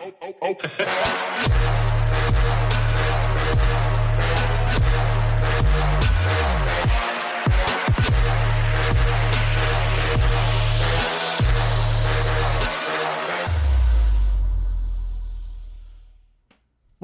What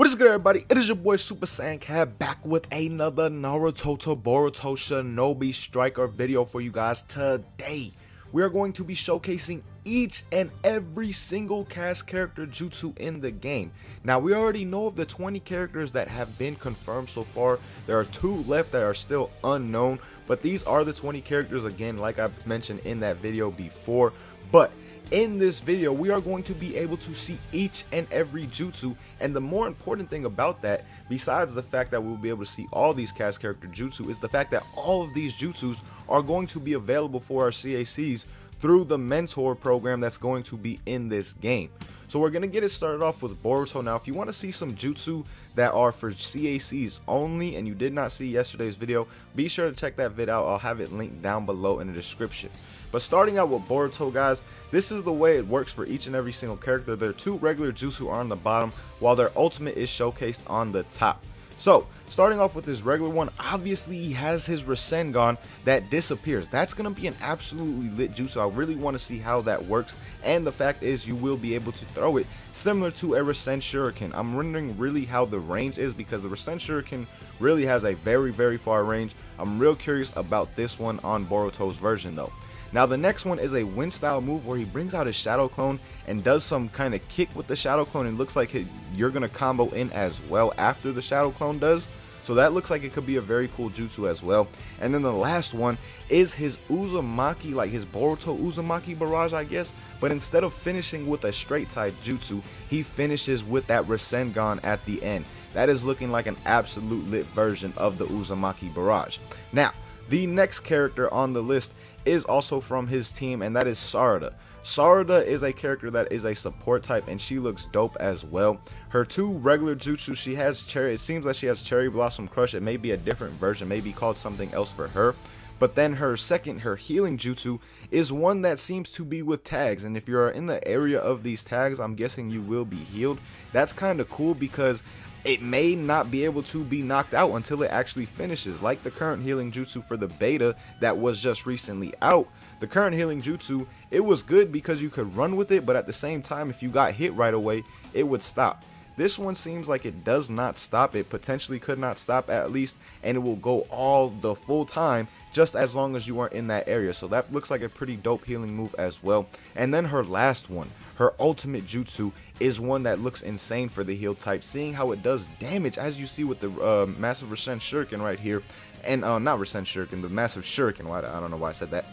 is good, everybody? It is your boy Super Saiyan Cat back with another Naruto to Boruto Shinobi striker video for you guys today. We are going to be showcasing each and every single cast character jutsu in the game. Now, we already know of the 20 characters that have been confirmed so far. There are 2 left that are still unknown, but these are the 20 characters again, like I mentioned in that video before. But in this video, we are going to be able to see each and every jutsu, and the more important thing about that, besides the fact that we'll be able to see all these cast character jutsu, is the fact that all of these jutsus are going to be available for our CACs through the mentor program that's going to be in this game. So we're going to get it started off with Boruto. Now, if you want to see some jutsu that are for CACs only and you did not see yesterday's video, be sure to check that vid out. I'll have it linked down below in the description. But starting out with Boruto, guys, this is the way it works for each and every single character. Their 2 regular jutsu are on the bottom, while their ultimate is showcased on the top. So, starting off with his regular one, obviously he has his Rasengan that disappears. That's going to be an absolutely lit jutsu. I really want to see how that works, and the fact is you will be able to throw it similar to a Rasen Shuriken. I'm wondering really how the range is, because the Rasen Shuriken really has a very far range. I'm real curious about this one on Boruto's version though. Now, the next one is a wind style move where he brings out his shadow clone and does some kind of kick with the shadow clone, and looks like you're going to combo in as well after the shadow clone does. So that looks like it could be a very cool jutsu as well. And then the last one is his Uzumaki, like his Boruto Uzumaki barrage, I guess. But instead of finishing with a straight type jutsu, he finishes with that Rasengan at the end. That is looking like an absolute lit version of the Uzumaki barrage. Now, the next character on the list is also from his team, and that is Sarada. Sarada is a character that is a support type, and she looks dope as well. Her 2 regular jutsu, she has cherry. It seems like she has Cherry Blossom Crush. It may be a different version, maybe called something else for her. But then her healing jutsu is one that seems to be with tags, and if you're in the area of these tags, I'm guessing you will be healed. That's kind of cool because it may not be able to be knocked out until it actually finishes, like the current healing jutsu for the beta that was just recently out. The current healing jutsu, it was good because you could run with it, but at the same time, if you got hit right away, it would stop. This one seems like it does not stop. It potentially could not stop at least, and it will go all the full time just as long as you are in that area. So that looks like a pretty dope healing move as well. And then her last one, her ultimate jutsu, is one that looks insane for the heal type, seeing how it does damage, as you see with the massive Rasen Shuriken right here. And not Rasen Shuriken, the massive Shuriken. I don't know why I said that.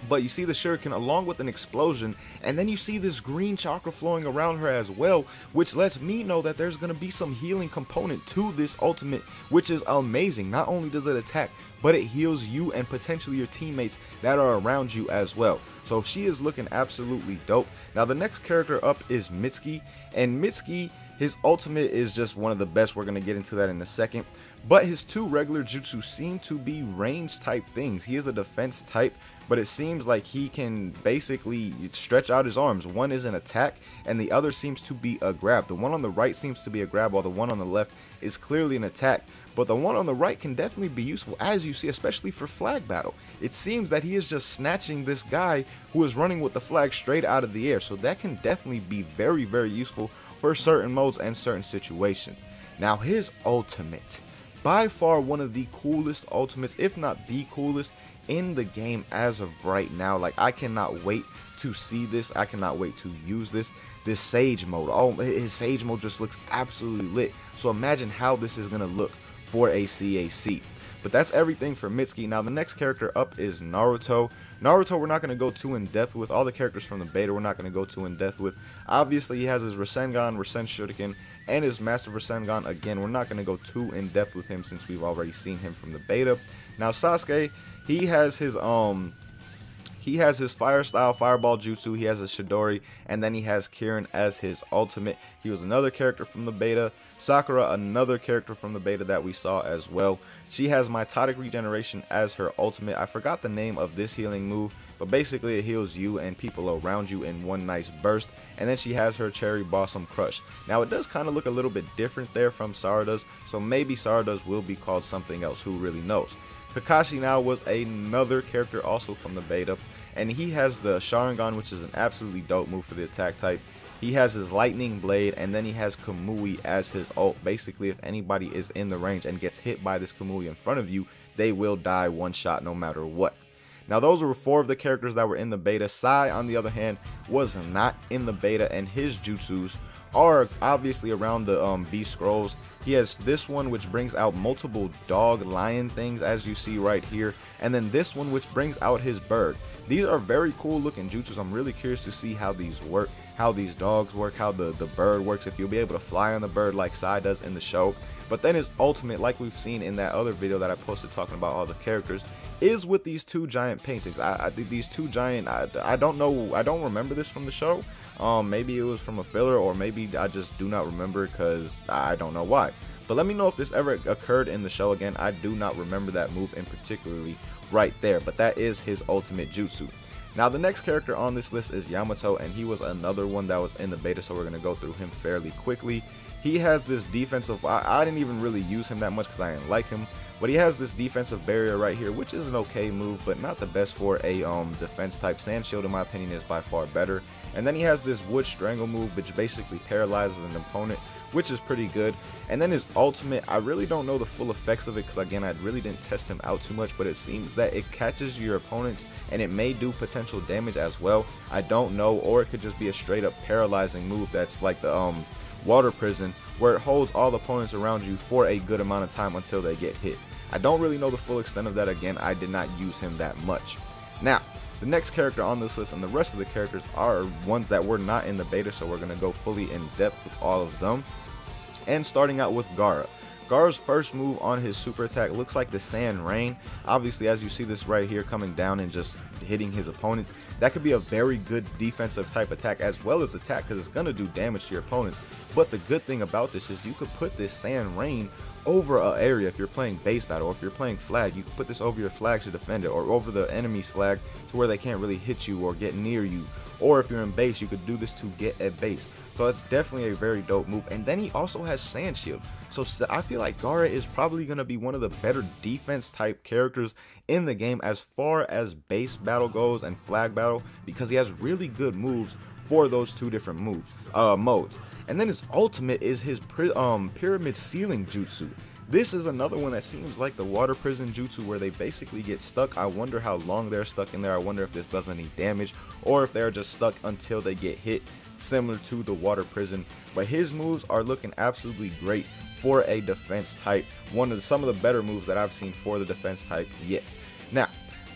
But you see the Shuriken along with an explosion, and then you see this green chakra flowing around her as well, which lets me know that there's going to be some healing component to this ultimate, which is amazing. Not only does it attack, but it heals you and potentially your teammates that are around you as well. So she is looking absolutely dope. Now, the next character up is Mitsuki, and Mitsuki, his ultimate is just one of the best. We're going to get into that in a second. But his 2 regular jutsu seem to be range type things. He is a defense type, but it seems like he can basically stretch out his arms. One is an attack, and the other seems to be a grab. The one on the right seems to be a grab, while the one on the left is clearly an attack. But the one on the right can definitely be useful, as you see, especially for flag battle. It seems that he is just snatching this guy who is running with the flag straight out of the air. So that can definitely be very useful for certain modes and certain situations. Now, his ultimate, by far one of the coolest ultimates, if not the coolest in the game as of right now. Like, I cannot wait to see this. I cannot wait to use this Sage mode. Oh, his Sage mode just looks absolutely lit. So imagine how this is going to look for a CAC. But that's everything for Mitsuki. Now, the next character up is Naruto. Naruto, we're not going to go too in depth with. All the characters from the beta, we're not going to go too in depth with. Obviously, he has his Rasengan, Rasen Shuriken, and his Master Rasengan. Again, we're not going to go too in depth with him since we've already seen him from the beta. Now, Sasuke, he has his He has his fire style fireball jutsu, he has a Chidori, and then he has Kirin as his ultimate. He was another character from the beta. Sakura, another character from the beta that we saw as well. She has mitotic regeneration as her ultimate. I forgot the name of this healing move, but basically it heals you and people around you in one nice burst. And then she has her Cherry Blossom Crush. Now it does kind of look a little bit different there from Sarada's, so maybe Sarada's will be called something else, who really knows. Kakashi now was another character also from the beta, and he has the Sharingan, which is an absolutely dope move for the attack type. He has his Lightning Blade, and then he has Kamui as his ult. Basically, if anybody is in the range and gets hit by this Kamui in front of you, they will die one shot no matter what. Now, those were 4 of the characters that were in the beta. Sai, on the other hand, was not in the beta, and his jutsus are obviously around the Beast Scrolls. He has this one, which brings out multiple dog lion things, as you see right here, and then this one, which brings out his bird. These are very cool looking jutsus. I'm really curious to see how these work, how these dogs work, how the bird works, if you'll be able to fly on the bird like Sai does in the show. But then his ultimate, like we've seen in that other video that I posted talking about all the characters, is with these 2 giant paintings. I think these 2 giant, I don't know, I don't remember this from the show. Maybe it was from a filler, or maybe I just do not remember because I don't know why. But let me know if this ever occurred in the show. Again, I do not remember that move in particularly right there, but that is his ultimate jutsu. Now, the next character on this list is Yamato, and he was another one that was in the beta, so we're going to go through him fairly quickly. He has this defensive, I didn't even really use him that much because I didn't like him, but he has this defensive barrier right here, which is an okay move, but not the best for a defense type. Sand Shield, in my opinion, is by far better. And then he has this Wood Strangle move, which basically paralyzes an opponent, which is pretty good. And then his ultimate, I really don't know the full effects of it because, again, I really didn't test him out too much, but it seems that it catches your opponents and it may do potential damage as well. I don't know, or it could just be a straight up paralyzing move that's like the Water Prison, where it holds all the opponents around you for a good amount of time until they get hit. I don't really know the full extent of that. Again, I did not use him that much. Now, the next character on this list and the rest of the characters are ones that were not in the beta, so we're going to go fully in depth with all of them. And starting out with Gaara. Gaara's first move on his super attack looks like the Sand Rain. Obviously, as you see this right here coming down and just hitting his opponents, that could be a very good defensive type attack as well as attack because it's going to do damage to your opponents. But the good thing about this is you could put this Sand Rain over an area. If you're playing base battle, or if you're playing flag, you can put this over your flag to defend it, or over the enemy's flag to where they can't really hit you or get near you. Or if you're in base, you could do this to get at base. So it's definitely a very dope move. And then he also has Sand Shield. So I feel like Gaara is probably going to be one of the better defense type characters in the game as far as base battle goes and flag battle, because he has really good moves for those 2 different modes. And then his ultimate is his Pyramid Ceiling Jutsu. This is another one that seems like the Water Prison Jutsu, where they basically get stuck. I wonder how long they're stuck in there. I wonder if this does any damage, or if they're just stuck until they get hit, similar to the Water Prison. But his moves are looking absolutely great for a defense type. Some of the better moves that I've seen for the defense type yet. Now,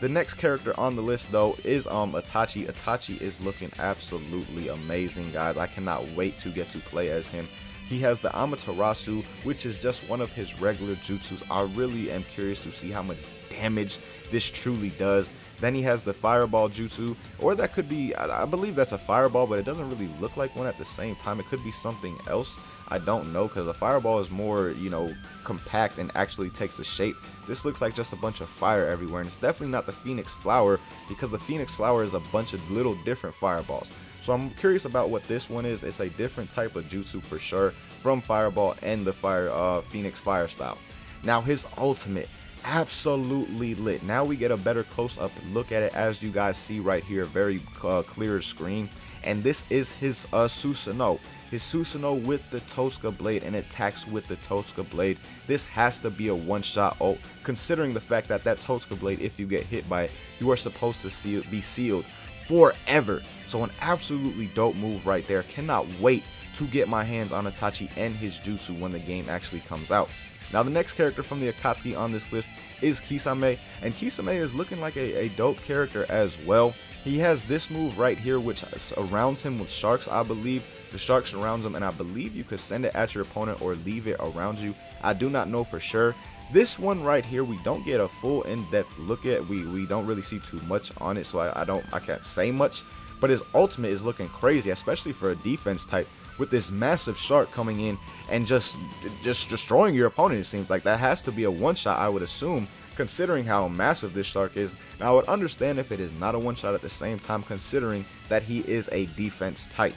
the next character on the list though is Itachi. Itachi is looking absolutely amazing, guys. I cannot wait to get to play as him. He has the Amaterasu, which is just one of his regular jutsus. I really am curious to see how much damage this truly does. Then he has the Fireball Jutsu, or that could be, I believe that's a fireball, but it doesn't really look like one at the same time. It could be something else. I don't know, because a fireball is more, you know, compact and actually takes a shape. This looks like just a bunch of fire everywhere, and it's definitely not the Phoenix Flower, because the Phoenix Flower is a bunch of little different fireballs. So I'm curious about what this one is. It's a different type of jutsu for sure from Fireball and the Phoenix Fire style. Now his ultimate, absolutely lit. Now we get a better close-up look at it, as you guys see right here, very clear screen. And this is his Susanoo. His Susanoo with the Tosca Blade, and attacks with the Tosca Blade. This has to be a one-shot ult, considering the fact that that Tosca Blade, if you get hit by it, you are supposed to be sealed forever. So an absolutely dope move right there. Cannot wait to get my hands on Itachi and his jutsu when the game actually comes out. Now the next character from the Akatsuki on this list is Kisame, and Kisame is looking like a dope character as well. He has this move right here which surrounds him with sharks, I believe. The shark surrounds him, and I believe you could send it at your opponent or leave it around you. I do not know for sure. This one right here, we don't get a full in-depth look at. We don't really see too much on it, so I can't say much. But his ultimate is looking crazy, especially for a defense type, with this massive shark coming in and just destroying your opponent. It seems like that has to be a one-shot, I would assume, considering how massive this shark is. Now, I would understand if it is not a one-shot at the same time, considering that he is a defense type.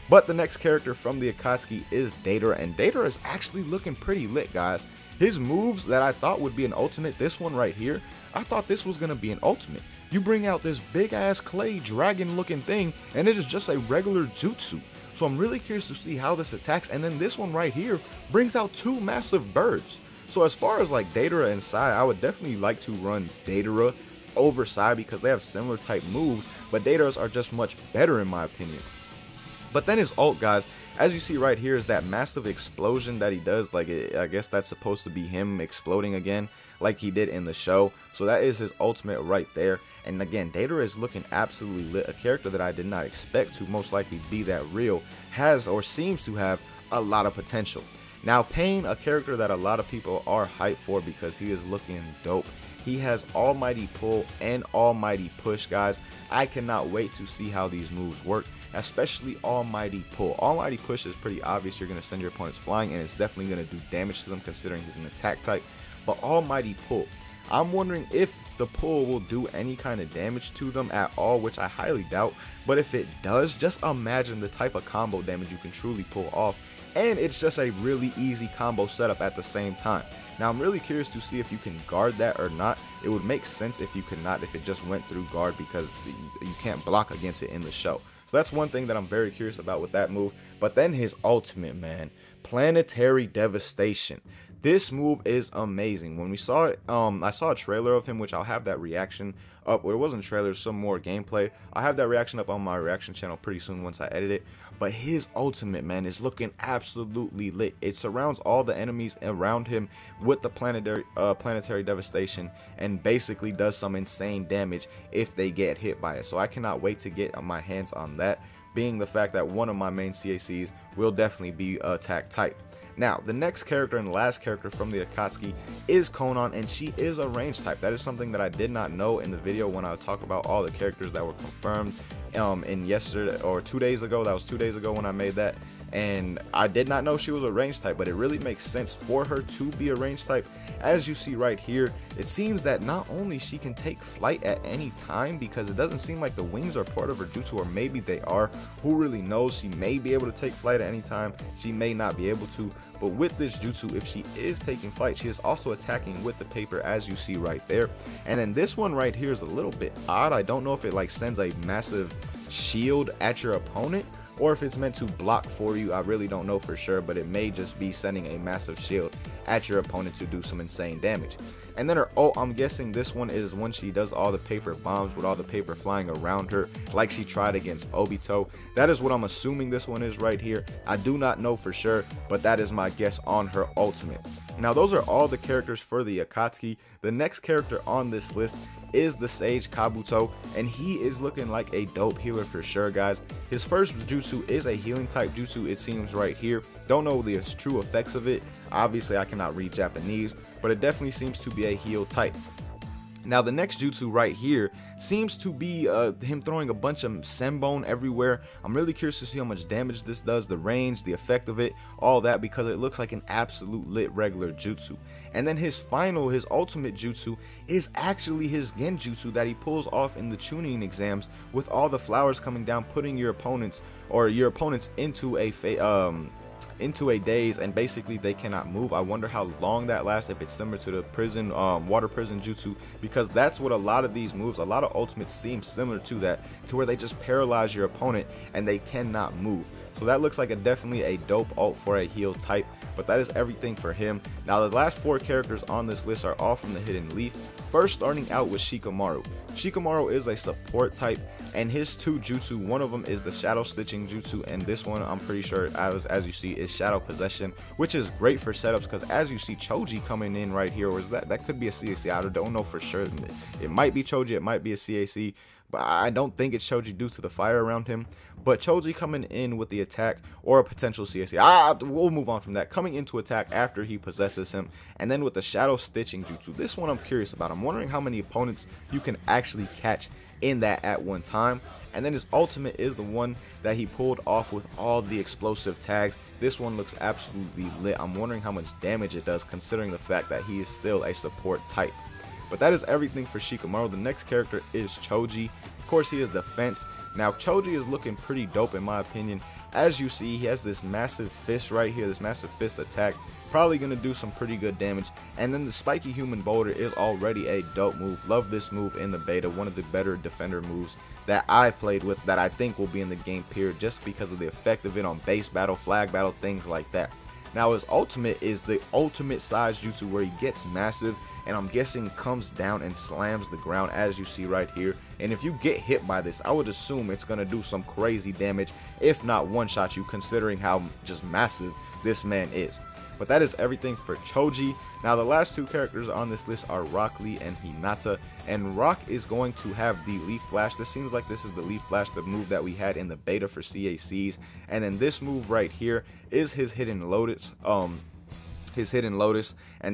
But the next character from the Akatsuki is Deidara, and Deidara is actually looking pretty lit, guys. His moves that I thought would be an ultimate, this one right here, I thought this was going to be an ultimate. You bring out this big ass clay dragon looking thing and it is just a regular jutsu. So I'm really curious to see how this attacks. And then this one right here brings out two massive birds. So as far as like Deidara and Sai, I would definitely like to run Deidara over Sai because they have similar type moves, but Deidara's are just much better in my opinion. But then his ult, guys, as you see right here, is that massive explosion that he does. Like, I guess that's supposed to be him exploding again like he did in the show. So that is his ultimate right there. And again, Deidara is looking absolutely lit. A character that I did not expect to most likely be that real, has or seems to have a lot of potential. Now, Pain, a character that a lot of people are hyped for because he is looking dope. He has Almighty Pull and Almighty Push, guys. I cannot wait to see how these moves work, especially Almighty Pull. Almighty Push is pretty obvious. You're going to send your opponents flying, and it's definitely going to do damage to them considering he's an attack type. But Almighty Pull, I'm wondering if the pull will do any kind of damage to them at all, which I highly doubt. But if it does, just imagine the type of combo damage you can truly pull off. And it's just a really easy combo setup at the same time. Now, I'm really curious to see if you can guard that or not. It would make sense if you could not, if it just went through guard, because you can't block against it in the show. So that's one thing that I'm very curious about with that move. But then his ultimate, man, Planetary Devastation. This move is amazing. When we saw it, I saw a trailer of him, which I'll have that reaction up. Well, it wasn't a trailer, some more gameplay. I'll have that reaction up on my reaction channel pretty soon once I edit it. But his ultimate, man, is looking absolutely lit. It surrounds all the enemies around him with the planetary devastation and basically does some insane damage if they get hit by it. So I cannot wait to get my hands on that, being the fact that one of my main CACs will definitely be attack type. Now, the next character and last character from the Akatsuki is Konan, and she is a range type. That is something that I did not know in the video when I talk about all the characters that were confirmed in yesterday or 2 days ago. That was 2 days ago when I made that, and I did not know she was a range type, but it really makes sense for her to be a range type. As you see right here, it seems that not only she can take flight at any time, because it doesn't seem like the wings are part of her jutsu, or maybe they are. Who really knows? She may be able to take flight at any time, she may not be able to. But with this jutsu, if she is taking flight, she is also attacking with the paper, as you see right there. And then this one right here is a little bit odd. I don't know if it like sends a massive shield at your opponent, or if it's meant to block for you. I really don't know for sure, but it may just be sending a massive shield at your opponent to do some insane damage. And then her ult, I'm guessing this one is when she does all the paper bombs with all the paper flying around her, like she tried against Obito. That is what I'm assuming this one is right here. I do not know for sure, but that is my guess on her ultimate. Now, those are all the characters for the Akatsuki. The next character on this list is the Sage Kabuto, and he is looking like a dope healer for sure, guys. His first jutsu is a healing type jutsu, it seems right here. Don't know the true effects of it. Obviously, I cannot read Japanese, but it definitely seems to be a heal type. Now, the next jutsu right here seems to be him throwing a bunch of senbon everywhere. I'm really curious to see how much damage this does, the range, the effect of it, all that, because it looks like an absolute lit regular jutsu. And then his ultimate jutsu is actually his genjutsu that he pulls off in the Chunin exams, with all the flowers coming down, putting your opponents into a daze, and basically they cannot move. I wonder how long that lasts, if it's similar to the prison water prison jutsu, because that's what a lot of these moves, a lot of ultimates seem similar to that, to where they just paralyze your opponent and they cannot move. So that looks like definitely a dope ult for a heal type, but that is everything for him. Now, the last 4 characters on this list are all from the Hidden Leaf. First, starting out with Shikamaru. Shikamaru is a support type, and his 2 jutsu, one of them is the shadow stitching jutsu, and this one I'm pretty sure, as you see, is shadow possession, which is great for setups, because as you see Choji coming in right here, or is that could be a CAC, I don't know for sure. It might be Choji, it might be a CAC, but I don't think it's Choji due to the fire around him. But Choji coming in with the attack or a potential CAC. We'll move on from that. Coming into attack after he possesses him, and then with the shadow stitching jutsu. This one I'm curious about. I'm wondering how many opponents you can actually catch in that at one time. And then his ultimate is the one that he pulled off with all the explosive tags. This one looks absolutely lit. I'm wondering how much damage it does, considering the fact that he is still a support type. But that is everything for Shikamaru. The next character is Choji. Of course, he is defense. Now, Choji is looking pretty dope in my opinion. As you see, he has this massive fist right here, this massive fist attack. Probably going to do some pretty good damage. And then the spiky human boulder is already a dope move. Love this move in the beta. One of the better defender moves that I played with, that I think will be in the game period, just because of the effect of it on base battle, flag battle, things like that. Now his ultimate is the ultimate size jutsu, where he gets massive, and I'm guessing comes down and slams the ground, as you see right here. And if you get hit by this, I would assume it's going to do some crazy damage, if not one shot you, considering how just massive this man is. But that is everything for Choji. Now the last two characters on this list are Rock Lee and Hinata. And Rock is going to have the Leaf Flash. This seems like this is the Leaf Flash, the move that we had in the beta for CACs. And then this move right here is his Hidden Lotus. And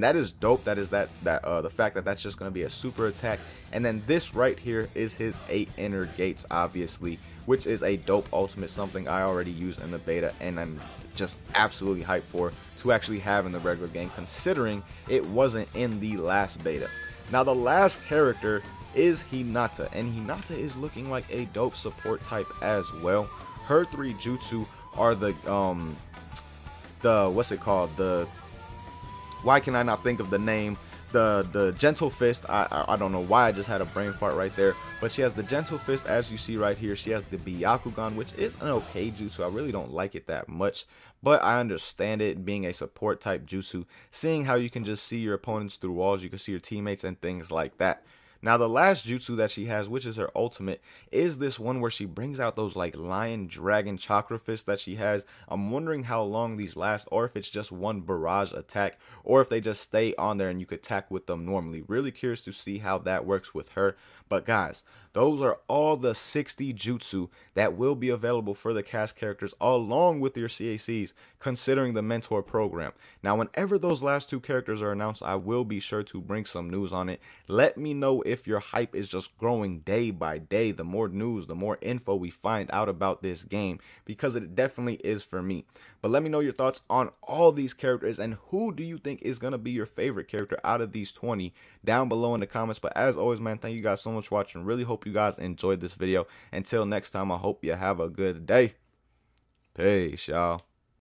that is dope. That is the fact that that's just going to be a super attack. And then this right here is his 8 inner gates, obviously, which is a dope ultimate, something I already used in the beta, and I'm just absolutely hyped for to actually have in the regular game, considering it wasn't in the last beta. Now the last character is Hinata, and Hinata is looking like a dope support type as well. Her 3 jutsu are the what's it called, the, why can I not think of the name, the gentle fist. I don't know why I just had a brain fart right there, but she has the gentle fist, as you see right here. She has the Byakugan, which is an okay jutsu. I really don't like it that much, but I understand it being a support type jutsu, seeing how you can just see your opponents through walls, you can see your teammates and things like that. Now the last jutsu that she has, which is her ultimate, is this one where she brings out those like lion dragon chakra fists that she has. I'm wondering how long these last, or if it's just one barrage attack, or if they just stay on there and you could attack with them normally. Really curious to see how that works with her. But guys, those are all the 60 jutsu that will be available for the cast characters, along with your CACs, considering the mentor program. Now whenever those last 2 characters are announced, I will be sure to bring some news on it. Let me know if your hype is just growing day by day. The more news, the more info we find out about this game, because it definitely is for me. But let me know your thoughts on all these characters, and who do you think is going to be your favorite character out of these 20 down below in the comments. But as always, man, thank you guys so much for watching. Really hope you guys enjoyed this video. Until next time, I hope you have a good day. Peace, y'all.